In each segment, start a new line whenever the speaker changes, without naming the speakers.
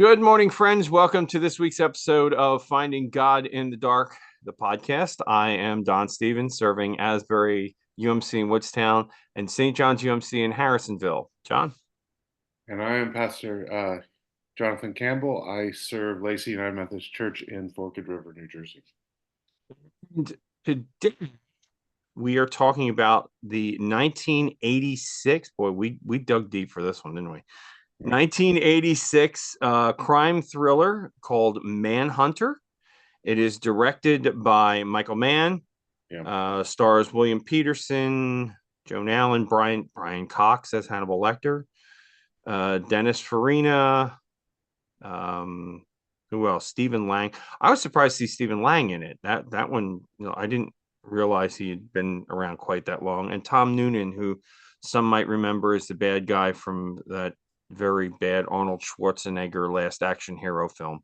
Good morning, friends. Welcome to this week's episode of Finding God in the Dark, the podcast. I am Don Stevens, serving Asbury UMC in Woodstown and St. John's UMC in Harrisonville. John?
And I am Pastor Jonathan Campbell. I serve Lacey United Methodist Church in Forked River, New Jersey.
And today we are talking about the 1986. Boy, we dug deep for this one, didn't we?
Yeah.
1986 crime thriller called Manhunter. It is directed by Michael Mann.
Yeah.
Stars William Peterson, Joan Allen, Brian Cox as Hannibal Lecter, Dennis Farina. Um, who else? Stephen Lang. I was surprised to see Stephen Lang in it. That one, I didn't realize he had been around quite that long. And Tom Noonan, who some might remember as the bad guy from that very bad Arnold Schwarzenegger Last Action Hero film.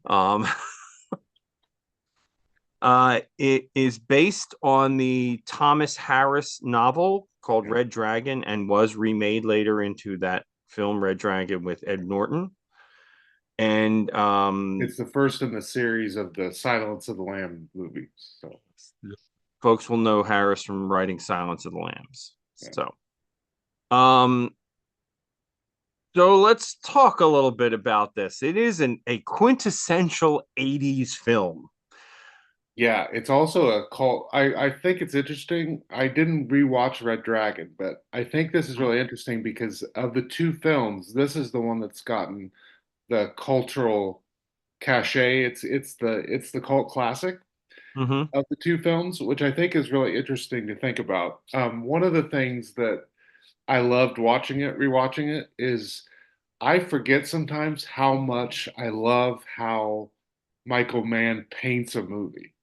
Um, it is based on the Thomas Harris novel called
Yeah.
Red Dragon and was remade later into that film Red Dragon with Ed Norton. And
It's the first in the series of the Silence of the Lamb movies. So,
folks will know Harris from writing Silence of the Lambs.
yeah.
Um, so let's talk a little bit about this. It is a quintessential 80s film.
Yeah, it's also a cult. I think it's interesting. I didn't rewatch Red Dragon, but I think this is really interesting because of the two films, this is the one that's gotten the cultural cachet. It's the cult classic
Mm-hmm.
of the two films, which I think is really interesting to think about. One of the things that I loved watching it, rewatching it, is I forget sometimes how much I love how Michael Mann paints a movie.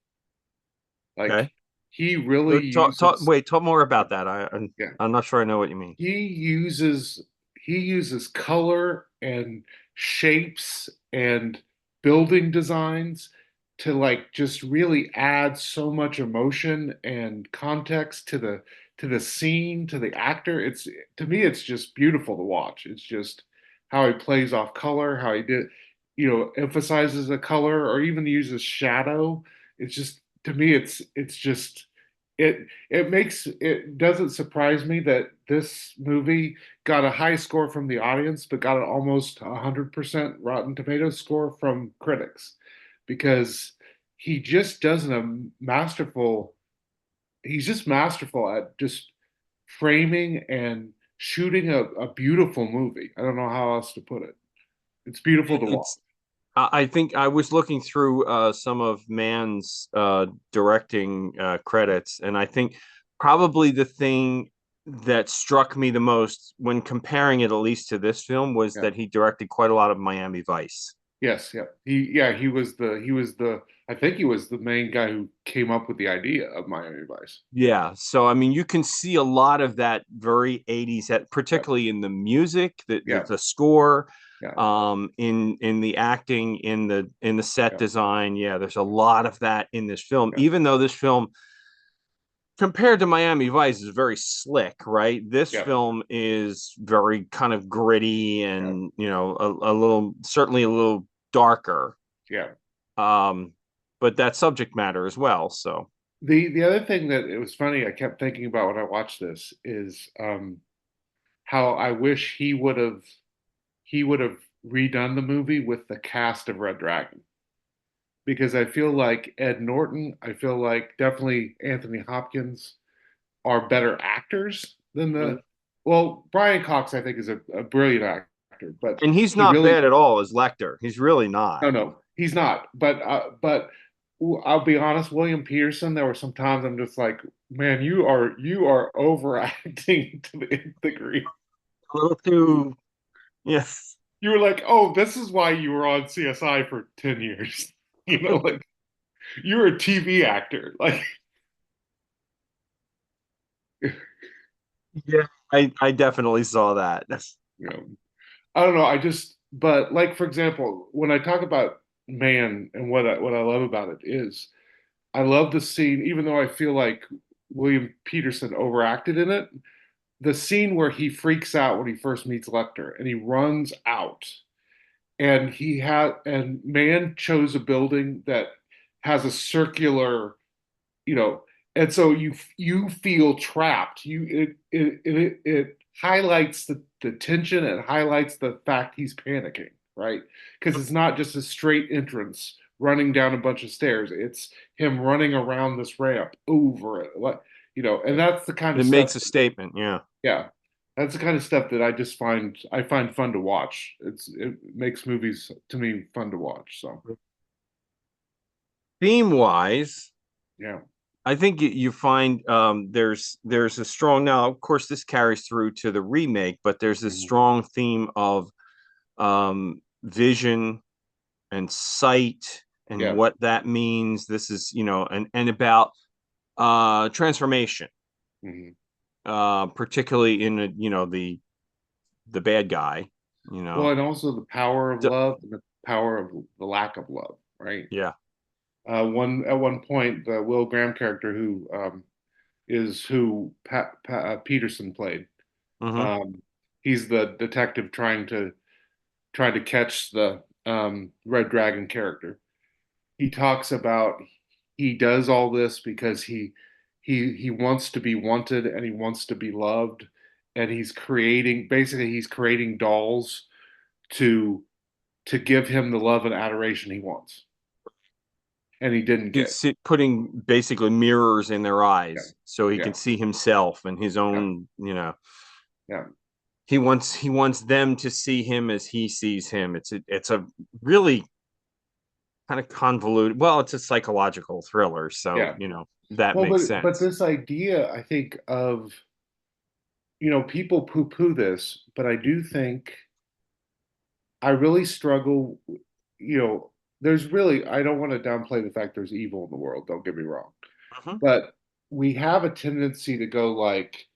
Like
Okay.
he really
So
uses,
talk more about that.
yeah,
I'm not sure I know what you mean.
he uses he uses color and shapes and building designs to like just really add so much emotion and context to the scene, to the actor. It's to me it's just beautiful to watch. It's just how he plays off color, how he did, emphasizes a color or even uses shadow. It's just to me it's just it doesn't surprise me that this movie got a high score from the audience, but got an almost 100% Rotten Tomatoes score from critics because he just does a masterful. He's just masterful at just framing and shooting a beautiful movie. I don't know how else to put it. It's beautiful to watch.
It's I think I was looking through some of Mann's directing credits, and I think probably the thing that struck me the most when comparing it, at least to this film, was
Yeah.
that he directed quite a lot of Miami Vice.
Yes. Yeah. He was the I think he was the main guy who came up with the idea of Miami Vice.
Yeah, so I mean, you can see a lot of that very 80s,
Yeah.
particularly in the music,
Yeah.
the score,
Yeah.
in the acting, in the set
Yeah.
design. Yeah, there's a lot of that in this film,
Yeah.
even though this film compared to Miami Vice is very slick, right? This
Yeah.
film is very kind of gritty
Yeah.
and, a little, certainly a little darker.
Yeah.
Um, but that subject matter as well. So,
The other thing that it was funny I kept thinking about when I watched this is how I wish he would have redone the movie with the cast of Red Dragon because I feel like Ed Norton, I feel like definitely Anthony Hopkins are better actors than
and
Brian Cox I think is a brilliant actor, but
he's
he
not
really
bad at all as Lecter. He's really not.
no, he's not. But I'll be honest, William Peterson. There were some times I'm just like, man, you are overacting to the nth degree.
A little too, yes.
You were like, oh, this is why you were on CSI for 10 years. Like you're a TV actor. Like,
Yeah, I definitely saw that.
you know, I don't know. But like for example, when I talk about Man and what I love about it is I love the scene, even though I feel like William Peterson overacted in it. The scene where he freaks out when he first meets Lecter and he runs out and man chose a building that has a circular, you know, and so you feel trapped. It highlights the tension and highlights the fact he's panicking, right? Because it's not just a straight entrance running down a bunch of stairs. It's him running around this ramp over it, like, and that's the kind
It
of stuff.
makes a statement. Yeah.
Yeah, that's the kind of stuff that I find fun to watch. It makes movies to me fun to watch. So
Theme wise,
yeah.
I think you find there's a strong, now of course this carries through to the remake, but there's this
Mhm.
strong theme of vision and sight and
Yeah.
what that means. This is, and about transformation,
Mhm.
particularly in the bad guy, you
Well,
know.
and also the power of
D-
love and the power of the lack of love, right?
yeah.
One point, the Will Graham character, who is who Peterson played,
Hmm.
um, he's the detective trying to catch the Red Dragon character. He talks about he does all this because he wants to be wanted and he wants to be loved, and he's creating dolls to give him the love and adoration he wants, and he didn't get.
Putting basically mirrors in their
Yeah,
eyes so he
yeah,
can see himself and his
yeah,
own,
yeah.
he wants them to see him as he sees him. It's a really kind of convoluted. Well, it's a psychological thriller, so
Yeah.
that
Well,
makes
but
sense.
this idea, I think of, people poo-poo this, but I do think I really struggle, you know, I don't want to downplay the fact there's evil in the world, don't get me wrong.
Mhm.
But we have a tendency to go like,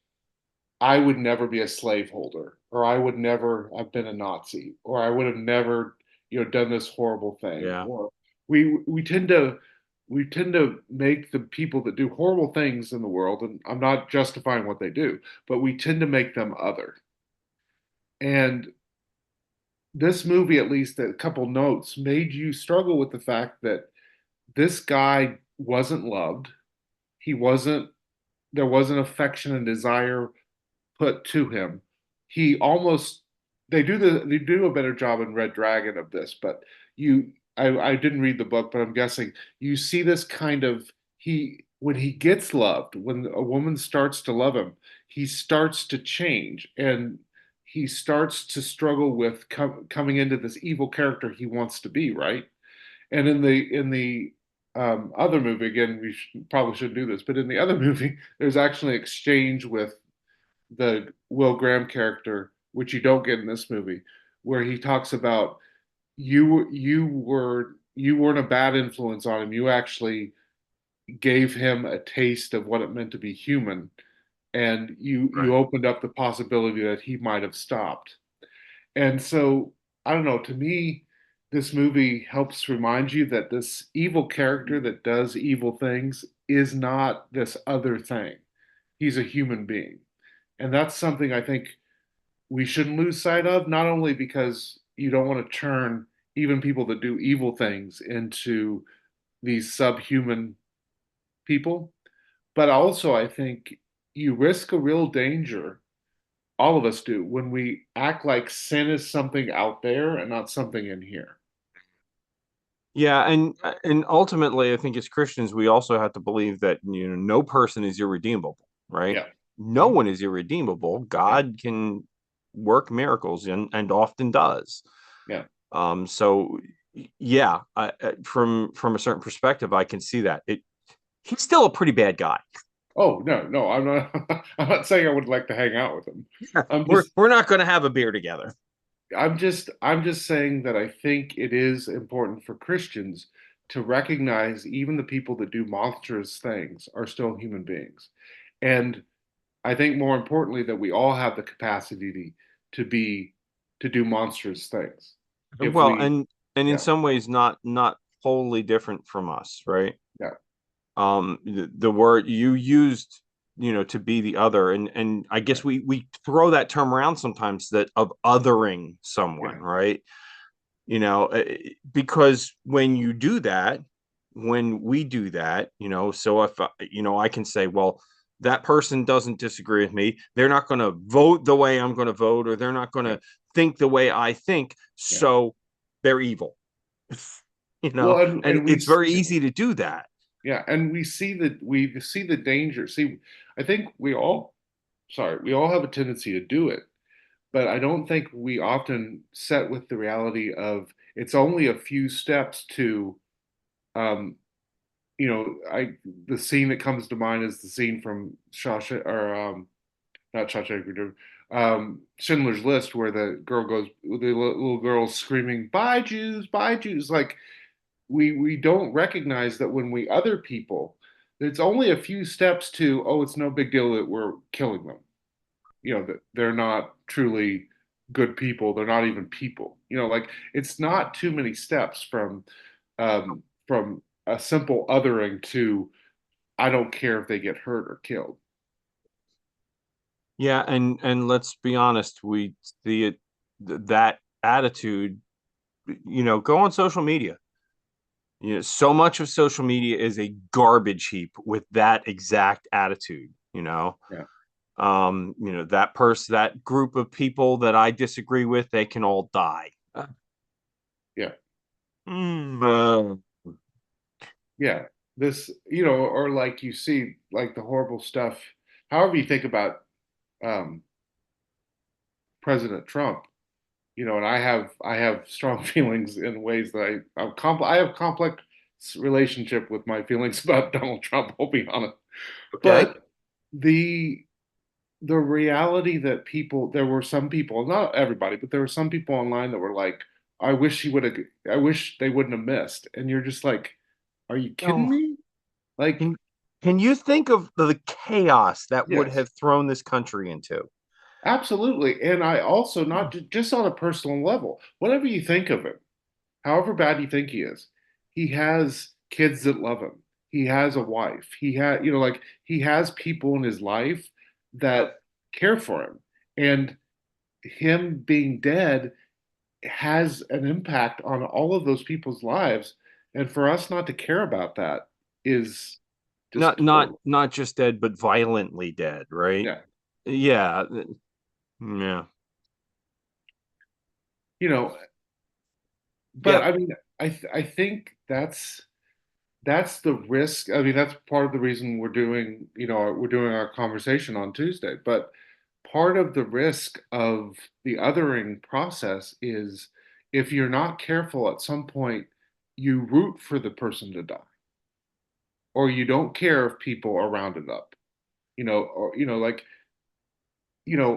I would never be a slaveholder, or I would never have been a Nazi, or I would have never, done this horrible thing.
Yeah.
Or we tend to make the people that do horrible things in the world, and I'm not justifying what they do, but we tend to make them other. And this movie, at least a couple notes, made you struggle with the fact that this guy wasn't loved. He wasn't, there wasn't affection and desire put to him. He almost they do a better job in Red Dragon of this, but I didn't read the book, but I'm guessing you see this kind of he when he gets loved, when a woman starts to love him, he starts to change and he starts to struggle with coming into this evil character he wants to be, right? And in the other movie, again, probably shouldn't do this, but in the other movie, there's actually an exchange with the Will Graham character, which you don't get in this movie, where he talks about you weren't a bad influence on him. You actually gave him a taste of what it meant to be human, and you
Right.
opened up the possibility that he might have stopped. And so I don't know. To me, this movie helps remind you that this evil character that does evil things is not this other thing. He's a human being. And that's something I think we shouldn't lose sight of, not only because you don't want to turn even people that do evil things into these subhuman people, but also I think you risk a real danger, all of us do, when we act like sin is something out there and not something in here.
Yeah, and ultimately, I think as Christians, we also have to believe that no person is irredeemable, right?
Yeah.
No
Mhm.
one is irredeemable.
Yeah.
God can work miracles and often does.
Yeah.
So yeah, from a certain perspective, I can see that. He's still a pretty bad guy.
Oh, no, no, I'm not I'm not saying I would like to hang out with him. I'm
We're
just
we're not going to have a beer together.
I'm just saying that I think it is important for Christians to recognize even the people that do monstrous things are still human beings. And I think more importantly that we all have the capacity to be to do monstrous things. If
Well,
we
and in
Yeah,
some ways, not wholly different from us, right?
yeah,
The word you used, to be the other, and I
yeah,
guess we throw that term around sometimes, that of othering someone,
yeah,
right? because when you do that, when we do that, so if I can say, well, that person doesn't disagree with me, they're not going to vote the way I'm going to vote, or they're not going
Yeah,
to think the way I think,
yeah.
so they're evil.
Well,
And
and
it's very easy to do that.
yeah, and we see the danger. See, I think we all have a tendency to do it, but I don't think we often set with the reality of it's only a few steps to, um, I the scene that comes to mind is the scene from Shawshank or not Shawshank Redemption, Schindler's List, where the girl goes, the little girl's screaming, "Bye Jews, bye Jews!" Like we don't recognize that when we other people, it's only a few steps to, oh, it's no big deal that we're killing them. That they're not truly good people. They're not even people. Like it's not too many steps from a simple othering to I don't care if they get hurt or killed.
Yeah, and let's be honest, the that attitude, go on social media. So much of social media is a garbage heap with that exact attitude.
Yeah,
That group of people that I disagree with, they can all die.
yeah,
Mm,
yeah. This, or like you see, like the horrible stuff. However you think about um, President Trump, and I have strong feelings in ways that I have complex relationship with my feelings about Donald Trump. I'll be honest,
okay.
but the the reality that there were some people, not everybody, but there were some people online that were like, I wish they wouldn't have missed, and you're just like, are you kidding
No.
me? Like,
Can can you think of the chaos that would
yes.
have thrown this country into?
Absolutely. And I also, not just on a personal level, whatever you think of him, however bad you think he is, he has kids that love him. He has a wife. Like he has people in his life
Yep.
that care for him. And him being dead has an impact on all of those people's lives. And for us not to care about that is just
Not not
horrible.
not just dead, but violently dead, right?
Yeah.
Yeah. Yeah.
You know, but
Yep.
I mean, I think that's the risk. I mean, that's part of the reason we're doing our conversation on Tuesday. But part of the risk of the othering process is if you're not careful at some point, you root for the person to die, or you don't care if people are rounded up. Or like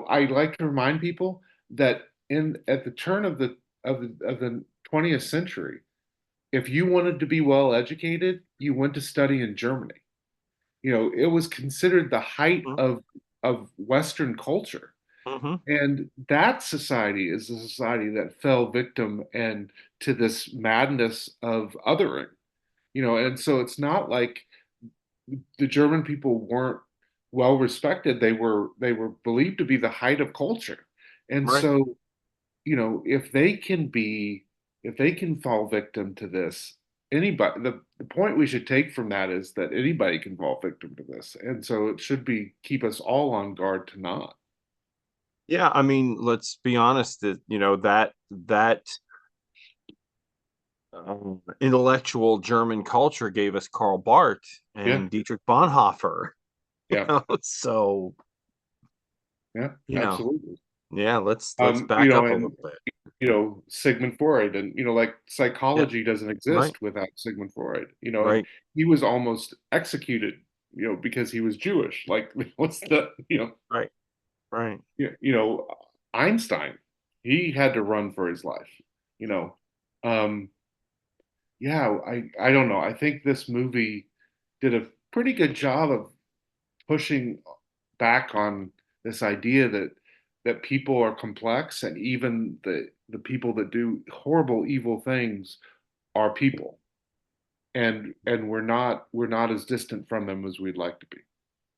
I like to remind people that in at the turn of the 20th century, if you wanted to be well educated, you went to study in Germany. It was considered the height of Western culture.
Mm-hmm.
And that society is a society that fell victim and to this madness of othering. And so it's not like the German people weren't well respected. They were believed to be the height of culture. And
Right.
so, if they can fall victim to this, anybody the point we should take from that is that anybody can fall victim to this. And so it should be keep us all on guard to not.
Yeah, I mean, let's be honest that that intellectual German culture gave us Karl Barth
Yeah,
and Dietrich Bonhoeffer.
yeah,
So,
yeah,
you know,
absolutely.
yeah, let's back up a little
And
bit.
Sigmund Freud, and like
Yeah,
psychology doesn't
right,
exist without Sigmund Freud, and
right,
he was almost executed, because he was Jewish. Like, what's the,
right, right.
you know, Einstein, he had to run for his life, you know. Um, yeah, I don't know. I think this movie did a pretty good job of pushing back on this idea that people are complex, and even the people that do horrible evil things are people, and we're not as distant from them as we'd like to be,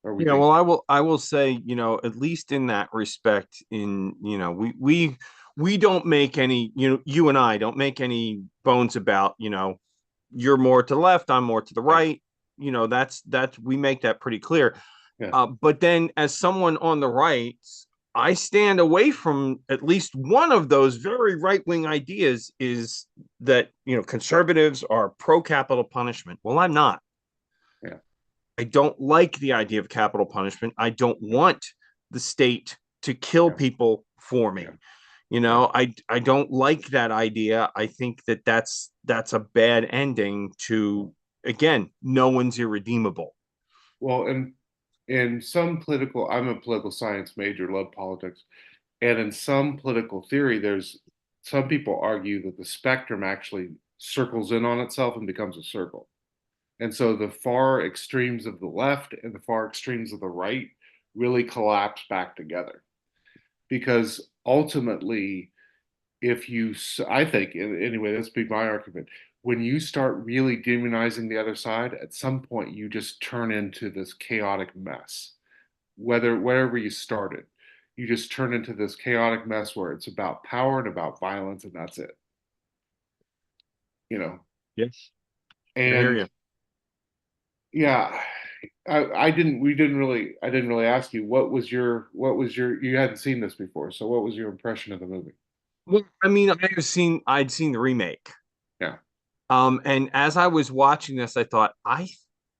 or we
Yeah,
think
well,
we
I will say, at least in that respect, in we we don't make any, you and I don't make any bones about, you're more to the left, I'm more to the
Yeah,
right. That's we make that pretty clear.
yeah,
But then, as someone on the right, I stand away from at least one of those very right wing ideas is that, conservatives are pro capital punishment. Well, I'm not.
yeah,
I don't like the idea of capital punishment. I don't want the state to kill
yeah,
people for
yeah,
me.
yeah.
I don't like that idea. I think that that's a bad ending to, again, no one's irredeemable.
Well, and in some political, I'm a political science major, love politics, and in some political theory, there's some people argue that the spectrum actually circles in on itself and becomes a circle. And so the far extremes of the left and the far extremes of the right really collapse back together. Because ultimately, if you, I think, anyway, that's be my argument. When you start really demonizing the other side, at some point you just turn into this chaotic mess. Wherever you started, you just turn into this chaotic mess where it's about power and about violence, and that's it. You know,
Yes, I hear
and
you.
yeah, I didn't. We didn't really. I didn't really ask you what was your. You hadn't seen this before, so what was your impression of the movie?
Well, I mean, I'd seen the remake.
Yeah.
And as I was watching this, I thought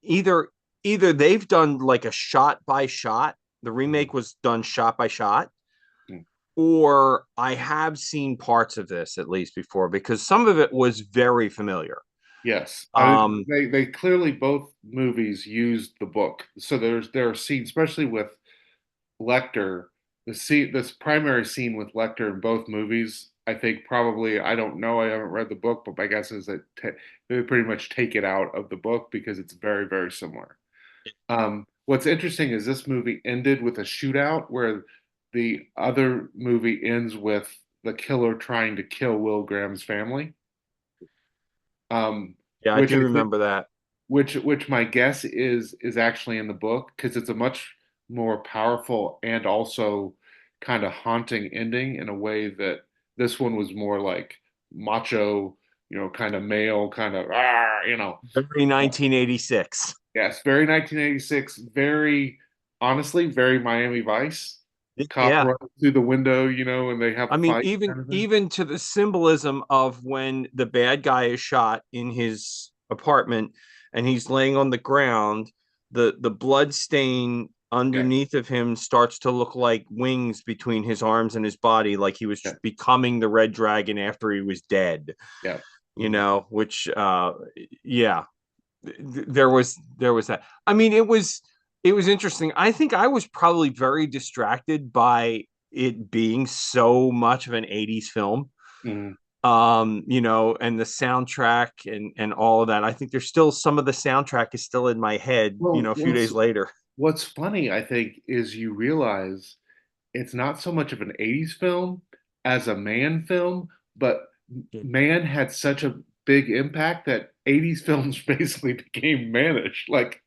either either they've done like a shot by shot, the
Mhm.
remake was done shot by shot,
Mm.
or I have seen parts of this at least before because some of it was very familiar.
Yes,
Um,
they clearly both movies used the book. So there are scenes, especially with Lecter, this primary scene with Lecter in both movies. I think probably I don't know. I haven't read the book, but my guess is that they pretty much take it out of the book because it's very very similar. What's interesting is this movie ended with a shootout where the other movie ends with the killer trying to kill Will Graham's family. Um,
yeah, I
which
do
I think
remember that.
which my guess is actually in the book because it's a much more powerful and also kind of haunting ending in a way that this one was more like macho, kind of male, kind of
Very
uh,
1986.
yes, very 1986, very honestly, very Miami Vice. Cop
Yeah.
runs through the window, and they have
I
a
mean,
fight
even
kind of thing.
even to the symbolism of when the bad guy is shot in his apartment and he's laying on the ground, the blood stain
Yeah,
underneath of him starts to look like wings between his arms and his body, like he was
yeah,
becoming the red dragon after he was dead.
yeah.
Which yeah, there was that. I mean, it was interesting. I think I was probably very distracted by it being so much of an 80s film.
Mhm.
And the soundtrack and all of that. I think there's still some of the soundtrack is still in my head,
Well,
a few days later.
what's funny, I think, is you realize it's not so much of an 80s film as a Man film, but Man had such a big impact that 80s films basically became Manish. Like,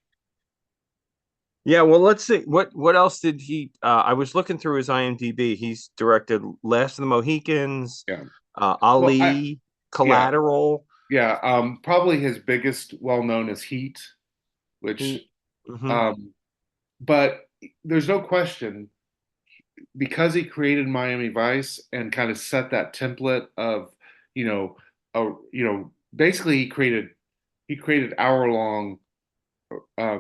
Yeah, well, let's see. What else did he I was looking through his IMDb. He's directed Last of the Mohicans,
yeah. Well,
Ali,
yeah,
Collateral.
yeah. Probably his biggest well known is Heat, which,
He, mhm.
um, but there's no question because he created Miami Vice and kind of set that template of, you know, basically he created hour long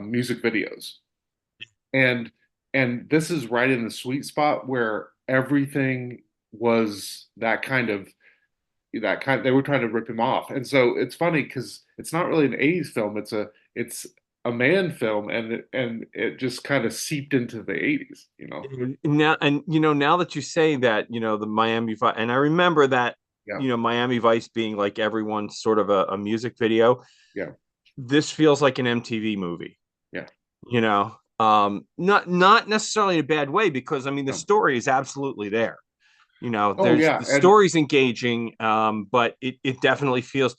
music videos, and this is right in the sweet spot where everything was that kind they were trying to rip him off. And so it's funny because it's not really an 80s film, it's a man film, and it just kind of seeped into the 80s.
Now that you say that, the Miami Vice, and I remember that,
Yeah,
Miami Vice being like everyone's sort of a music video.
yeah,
This feels like an MTV movie,
yeah.
not necessarily in a bad way, because I mean the
Um,
story is absolutely there.
oh
There's
yeah,
the
and
story's engaging, but it definitely feels.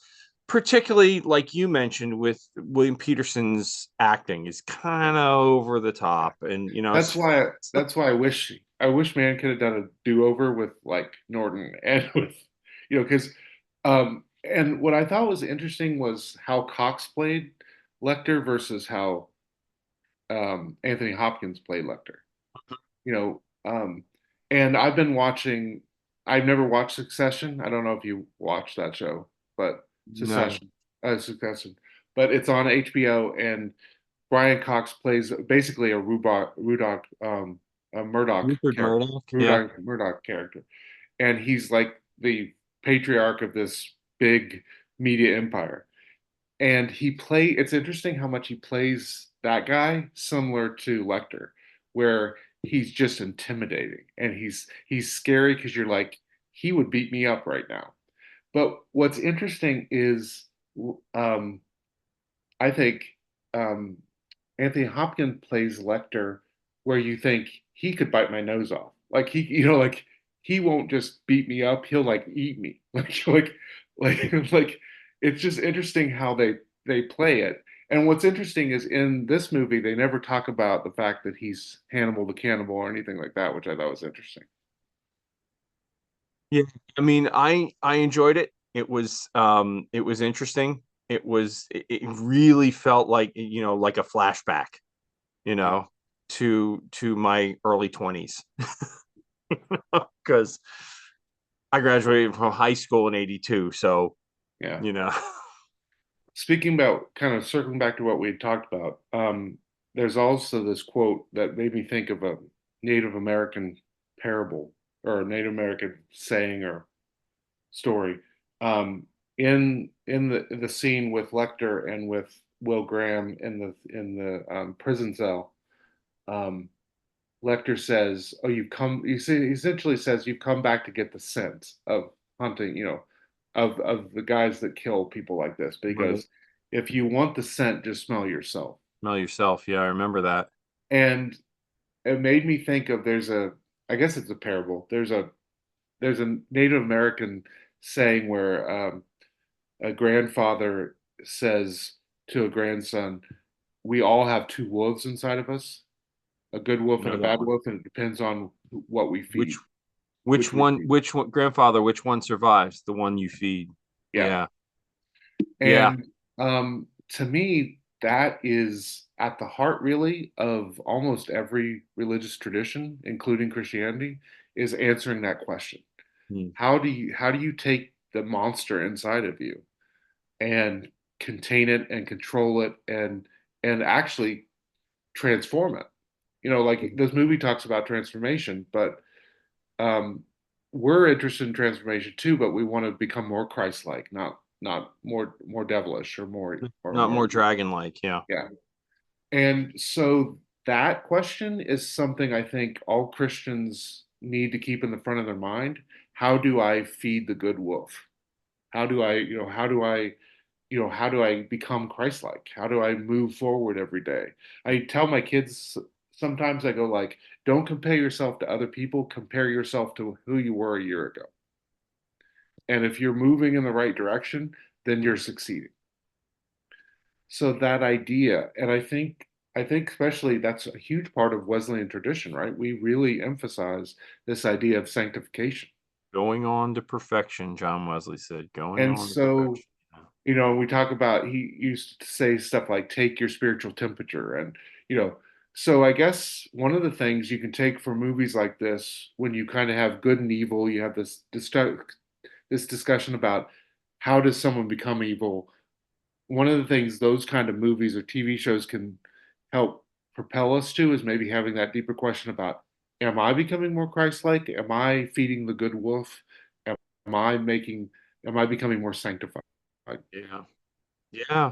particularly like you mentioned with William Peterson's acting is kind of over the top, and
That's why I wish man could have done a do-over with like Norton and with because and what I thought was interesting was how Cox played Lecter versus how Anthony Hopkins played Lecter. You know, and I've never watched Succession. I don't know if you watched that show, but
no
Succession, but it's on HBO, and Brian Cox plays basically a
Rupert Murdoch. Yeah,
Murdoch character, and he's like the patriarch of this big media empire. And it's interesting how much he plays that guy similar to Lecter, where he's just intimidating and he's scary because you're like, he would beat me up right now. But what's interesting is um, I think um, Anthony Hopkins plays Lecter where you think he could bite my nose off. Like like he won't just beat me up, he'll like eat me. Like it's just interesting how they play it. And what's interesting is in this movie they never talk about the fact that he's Hannibal the cannibal or anything like that, which I thought was interesting.
yeah. I mean, I enjoyed it. It was interesting. It really felt like like a flashback, you
Yeah.
know, to my early 20s because I graduated from high school in 82. So,
Yeah.
you know,
Speaking about kind of circling back to what we had talked about, there's also this quote that made me think of a Native American parable or a Native American saying or story. In the scene with Lecter and with Will Graham in the prison cell, um, Lecter says, "Oh, you've come." He essentially says, "You've come back to get the scent of hunting, of the guys that kill people like this." But he
right.
goes, "If you want the scent, just smell yourself."
Smell yourself. Yeah, I remember that.
And it made me think of I guess it's a parable. There's a Native American saying where a grandfather says to a grandson, "We all have two wolves inside of us, a good wolf and
Know
a
that
bad
one.
wolf, and it depends on what we
Which
feed, which we feed."
which one, grandfather, which one survives? The one you feed.
Yeah.
Yeah. Yeah.
And to me, that is at the heart, really, of almost every religious tradition, including Christianity, is answering that question.
Hmm.
How do you take the monster inside of you and contain it and control it and actually transform it? Like this movie talks about transformation, but um, we're interested in transformation too, but we want to become more Christ-like, not more devilish or
Not
more
more dragon like. Yeah.
yeah. And so that question is something I think all Christians need to keep in the front of their mind. How do I feed the good wolf? How do I become Christ-like? How do I move forward every day? I tell my kids sometimes I go like, don't compare yourself to other people, compare yourself to who you were a year ago. And if you're moving in the right direction, then you're succeeding. So that idea, and I think especially that's a huge part of Wesleyan tradition, right? We really emphasize this idea of sanctification.
Going on to perfection, John Wesley said. Going
And
on to
so,
perfection. Yeah.
we talk about he used to say stuff like take your spiritual temperature and you know, so I guess one of the things you can take from movies like this when you kind of have good and evil, you have this discussion about how does someone become evil. One of the things those kind of movies or TV shows can help propel us to is maybe having that deeper question about am I becoming more Christ-like? Am I feeding the good wolf? Am I making am I becoming more sanctified?
Yeah. Yeah.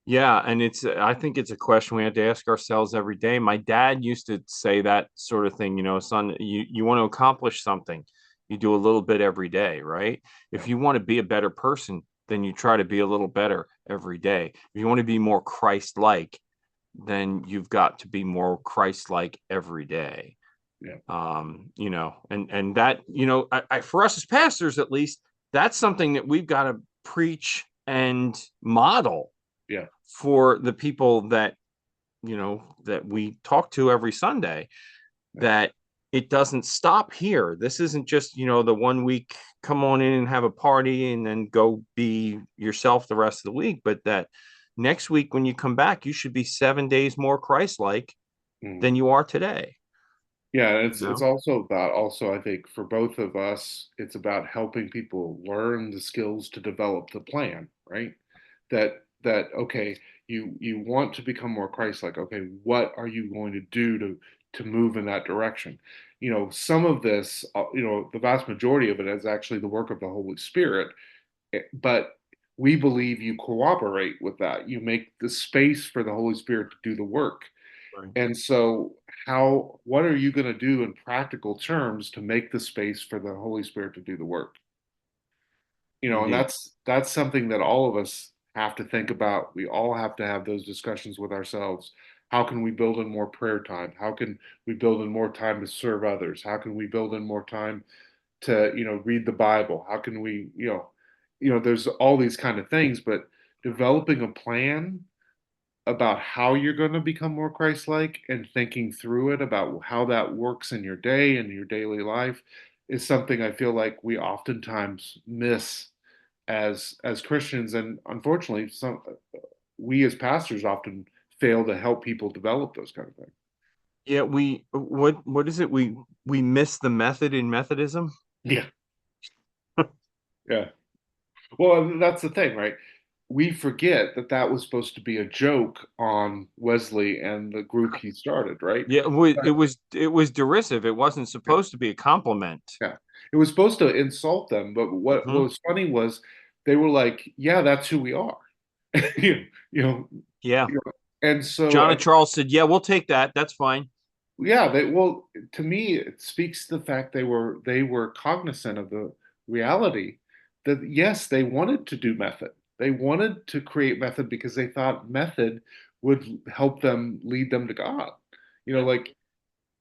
Yeah, and I think it's a question we have to ask ourselves every day. My dad used to say that sort of thing, son, you want to accomplish something, you do a little bit every day, right?
Yeah,
If you want to be a better person, then you try to be a little better every day. If you want to be more Christ-like, then you've got to be more Christ-like every day.
yeah,
And that, for us as pastors at least, that's something that we've got to preach and model
Yeah.
for the people that, that we talk to every Sunday,
Yeah.
that it doesn't stop here. This isn't just, the 1 week, come on in and have a party and then go be yourself the rest of the week, but that next week when you come back, you should be 7 days more Christ-like
Mm.
than you are today.
Yeah,
You
it's
know?
also about, also I think for both of us, it's about helping people learn the skills to develop the plan, right? That okay, you want to become more Christ-like. Okay, what are you going to do to move in that direction? Some of this, the vast majority of it is actually the work of the Holy Spirit, but we believe you cooperate with that. You make the space for the Holy Spirit to do the work.
Right.
And so, what are you going to do in practical terms to make the space for the Holy Spirit to do the work? And
Indeed.
that's something that all of us have to think about. We all have to have those discussions with ourselves. How can we build in more prayer time? How can we build in more time to serve others? How can we build in more time to, read the Bible? How can we, there's all these kind of things, but developing a plan about how you're going to become more Christ-like and thinking through it about how that works in your day and your daily life is something I feel like we oftentimes miss as Christians, and unfortunately, some we as pastors often fail to help people develop those kind of things.
Yeah, what is it? We miss the method in Methodism.
Yeah, yeah. Well, that's the thing, right? We forget that that was supposed to be a joke on Wesley and the group he started, right?
Yeah, it was derisive. It wasn't
Yeah,
supposed to be a compliment.
yeah. It was supposed to insult them, but what
Hmm.
was funny was they were like, "Yeah, that's who we are," you know, you know,
Yeah.
and so
John and Charles said, "Yeah, we'll take that. That's fine."
yeah, well, to me, it speaks to the fact they were cognizant of the reality that yes, they wanted to do method. They wanted to create method because they thought method would help them lead them to God.
Yeah.
Like,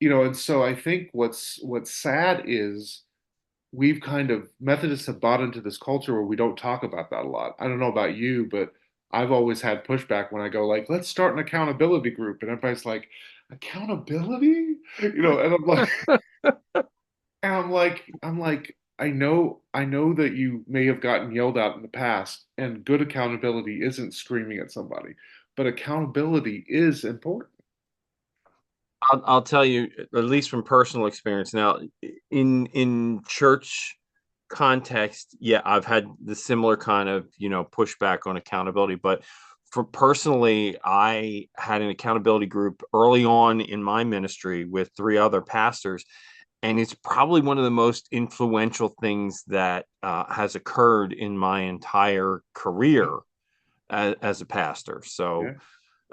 and so I think what's sad is we've kind of Methodists have bought into this culture where we don't talk about that a lot. I don't know about you, but I've always had pushback when I go like, let's start an accountability group, and everybody's like, accountability, and I'm like, I know that you may have gotten yelled at in the past, and good accountability isn't screaming at somebody, but accountability is important.
I'll tell you, at least from personal experience. Now, in church context, yeah, I've had the similar kind of pushback on accountability. But for personally, I had an accountability group early on in my ministry with three other pastors, and it's probably one of the most influential things that has occurred in my entire career
Yeah,
as a pastor. So,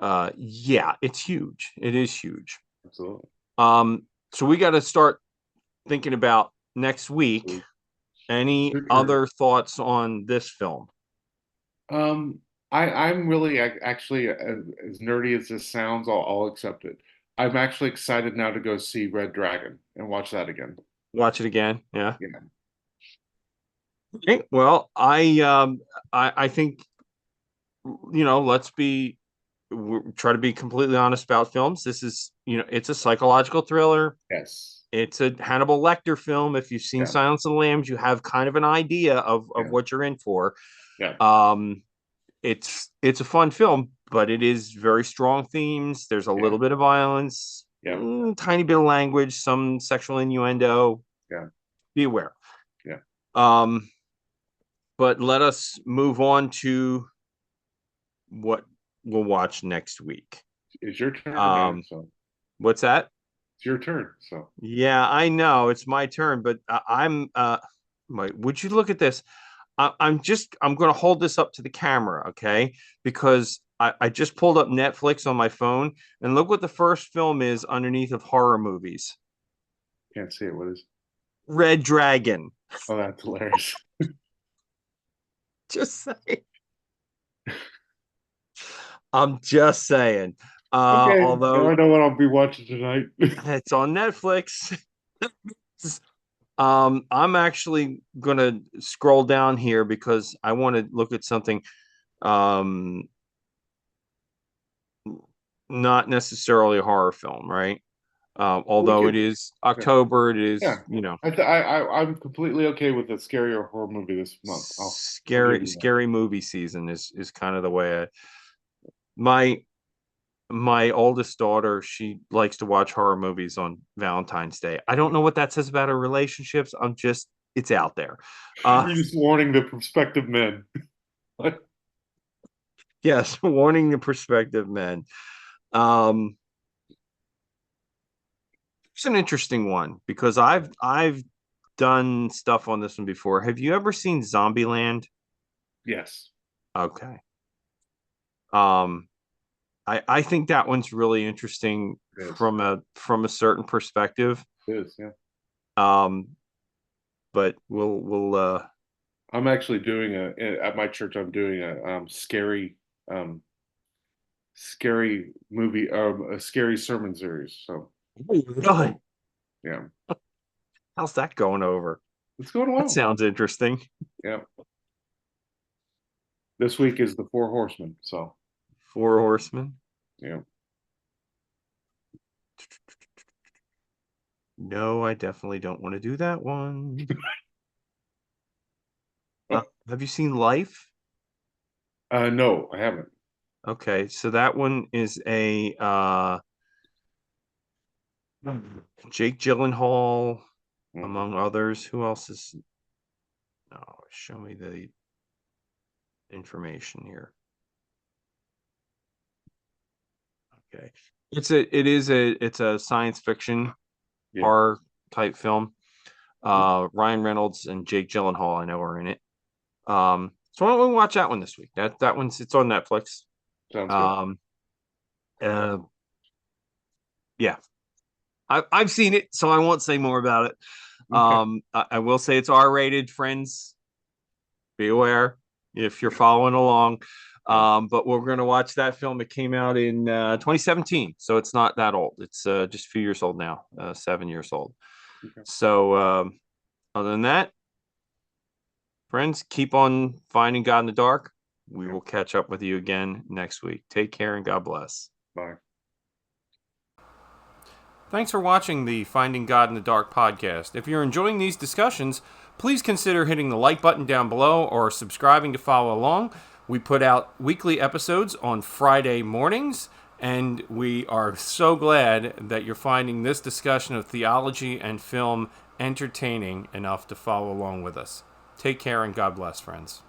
yeah,
yeah, it's huge. It is huge.
absolutely.
Um, so we got to start thinking about next week. Any
Your turn.
other thoughts on this film?
Um, I'm really actually, as nerdy as this sounds, I'll accept it. I'm actually excited now to go see Red Dragon and watch that again.
Watch it again. Yeah.
Yeah.
Okay. Well, I think let's try to be completely honest about films. This is it's a psychological thriller.
Yes.
It's a Hannibal Lecter film. If you've seen
Yeah.
Silence of the Lambs, you have kind of an idea of
Yeah.
what you're in for.
Yeah.
Um, it's a fun film, but it is very strong themes. There's a
Yeah.
little bit of violence,
Yeah.
tiny bit of language, some sexual innuendo.
Yeah.
Be aware.
Yeah.
Um, but let us move on to what we'll watch next week.
It's your turn now,
Um,
so
what's that?
it's your turn. So
Yeah, I know it's my turn, but I'm would you look at this? I'm going to hold this up to the camera, okay? Because I just pulled up Netflix on my phone, and look what the first film is underneath of horror movies.
can't see it. What is?
Red Dragon.
Oh, that's hilarious.
Just saying. I'm just saying.
Okay, now
Although
I know what I'll be watching tonight.
it's on Netflix. I'm actually gonna scroll down here because I want to look at something. Um, Not necessarily a horror film, right?
We
Although it
could,
is
yeah,
October, it
yeah.
is, you know,
I'm completely okay with a scary or horror movie this month. I'll give you that.
scary movie season is kind of the way my my oldest daughter, she likes to watch horror movies on Valentine's Day. I don't know what that says about our relationships. I'm just it's out there. Uh
You're just warning the prospective men.
yes, warning the prospective men. Um it's an interesting one because I've done stuff on this one before. Have you ever seen Zombieland?
Yes,
Okay. Um I think that one's really interesting
it is.
from a certain perspective.
It is, yeah.
Um but we'll
I'm actually doing at my church. I'm doing a um scary movie, a scary sermon series. So
really,
yeah,
how's that going over?
it's going
That
well.
sounds interesting.
Yeah, this week is the Four Horsemen. So
Four Horsemen.
yeah,
No, I definitely don't want to do that one. Have you seen Life?
no, I haven't.
Okay, so that one is a Jake Gyllenhaal,
Mhm.
among others. Who else is? No, show me the information here. Okay, it's a science fiction
Yeah,
horror type film. Ryan Reynolds and Jake Gyllenhaal, I know, are in it. So why don't we watch that one this week? That one's it's on Netflix.
sounds good.
Um, uh, yeah, I've seen it, so I won't say more about it.
Okay.
I will say it's R rated. Friends, be aware if you're following along.
Yeah.
But we're going to watch that film. It came out in 2017, so it's not that old. It's just a few years old now, 7 years old.
Okay.
So other than that, friends, keep on finding God in the dark. We
Yeah.
will catch up with you again next week. Take care and God bless.
Bye.
Thanks for watching the Finding God in the Dark podcast. If you're enjoying these discussions, please consider hitting the like button down below or subscribing to follow along. We put out weekly episodes on Friday mornings, and we are so glad that you're finding this discussion of theology and film entertaining enough to follow along with us. Take care and God bless, friends.